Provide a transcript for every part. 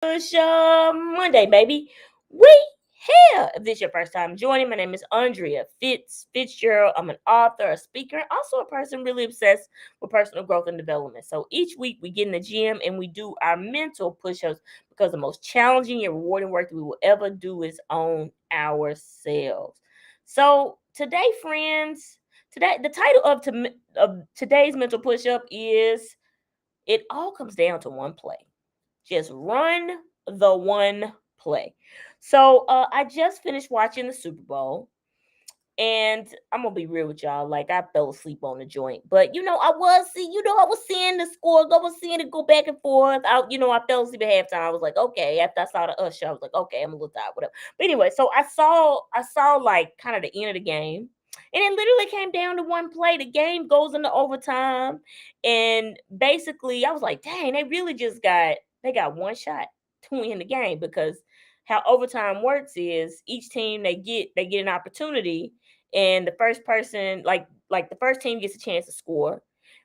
Push Monday, baby. We here. If this is your first time joining, my name is Andrea Fitzgerald. I'm an author, a speaker, and also a person really obsessed with personal growth and development. So each week we get in the gym and we do our mental push-ups because the most challenging and rewarding work that we will ever do is on ourselves. So today, friends, today the title of today's mental push-up is it all comes down to one play. Just run the one play. So I just finished watching the Super Bowl. And I'm gonna be real with y'all. Like I fell asleep on the joint, but I was seeing the score. I was seeing it go back and forth. I fell asleep at halftime. I was like, okay. After I saw the usher, I was like, okay, I'm a little tired, whatever. But anyway, so I saw like kind of the end of the game, and it literally came down to one play. The game goes into overtime, and basically, I was like, dang, they got one shot to win the game because how overtime works is each team they get an opportunity, and the first person like the first team gets a chance to score,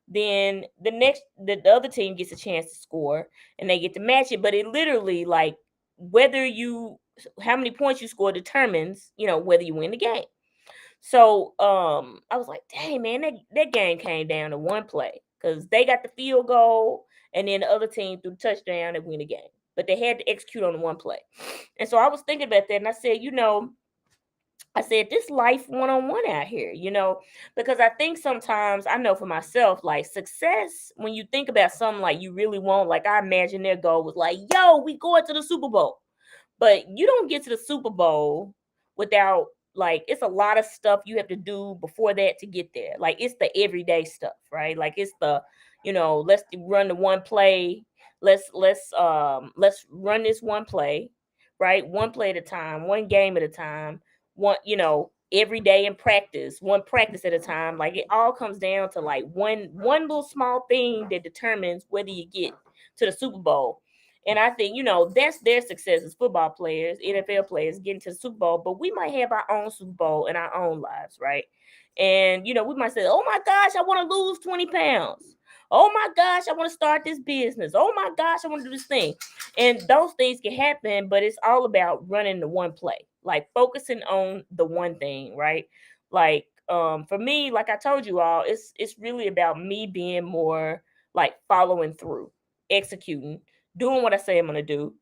then the other team gets a chance to score, and they get to match it. But it literally like whether you how many points you score determines whether you win the game. So I was like, dang man, that game came down to one play because they got the field goal, and then the other team threw the touchdown and win the game, but they had to execute on the one play. And so I was thinking about that, and I said, this life one on one out here, because I think sometimes I know for myself, like success, when you think about something like you really want, like I imagine their goal was like, yo, we going to the Super Bowl. But you don't get to the Super Bowl without, like, it's a lot of stuff you have to do before that to get there. Like, it's the everyday stuff, right? Like, it's let's run the one play. Let's run this one play, right? One play at a time, one game at a time, every day in practice, one practice at a time. Like it all comes down to like one little small thing that determines whether you get to the Super Bowl. And I think, that's their success as football players, NFL players getting to the Super Bowl, but we might have our own Super Bowl in our own lives, right? And, we might say, oh my gosh, I want to lose 20 pounds. Oh my gosh, I want to start this business. Oh my gosh, I want to do this thing. And those things can happen, but it's all about running the one play, like focusing on the one thing, right? Like, for me, like I told you all, it's really about me being more like following through, executing, doing what I say I'm gonna do.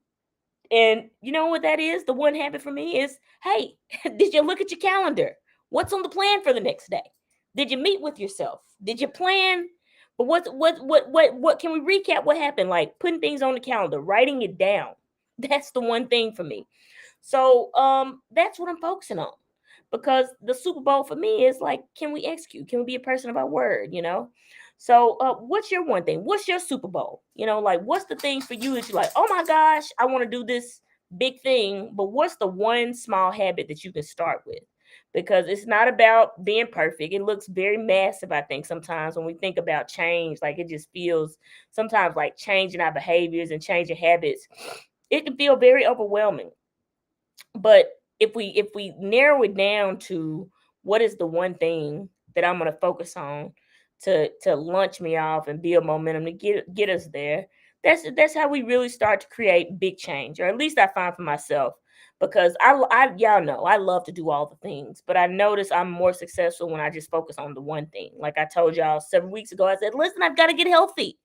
And you know what that is? The one habit for me is, hey, did you look at your calendar? What's on the plan for the next day? Did you meet with yourself? Did you plan? But what can we recap what happened? Like putting things on the calendar, writing it down. That's the one thing for me. So that's what I'm focusing on. Because the Super Bowl for me is like, can we execute? Can we be a person of our word? So what's your one thing? What's your Super Bowl? Like what's the thing for you that you're like, oh my gosh, I want to do this big thing, but what's the one small habit that you can start with? Because it's not about being perfect. It looks very massive, I think, sometimes when we think about change. Like it just feels sometimes like changing our behaviors and changing habits. It can feel very overwhelming. But if we narrow it down to what is the one thing that I'm going to focus on to launch me off and build momentum to get us there, that's how we really start to create big change, or at least I find for myself. Because I y'all know I love to do all the things, but I notice I'm more successful when I just focus on the one thing. Like I told y'all several weeks ago, I said, listen, I've got to get healthy.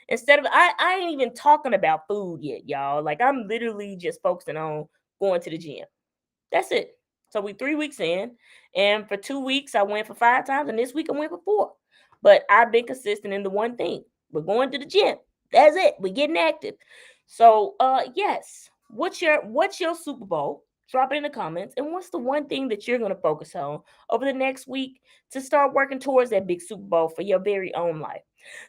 Instead of I ain't even talking about food yet, y'all. Like I'm literally just focusing on going to the gym. That's it. So we 3 weeks in, and for 2 weeks I went for 5 times, and this week I went for 4. But I've been consistent in the one thing. We're going to the gym. That's it. We're getting active. So yes. What's your Super Bowl? Drop it in the comments. And what's the one thing that you're gonna focus on over the next week to start working towards that big Super Bowl for your very own life?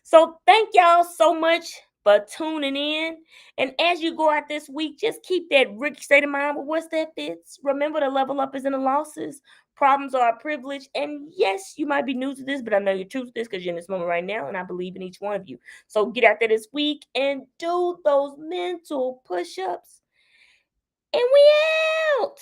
So thank y'all so much for tuning in. And as you go out this week, just keep that Ricky state of mind. But what's that, Fits? Remember, the level up is in the losses. Problems are a privilege. And yes, you might be new to this, but I know you're true to this because you're in this moment right now, and I believe in each one of you. So get out there this week and do those mental push ups. And we out.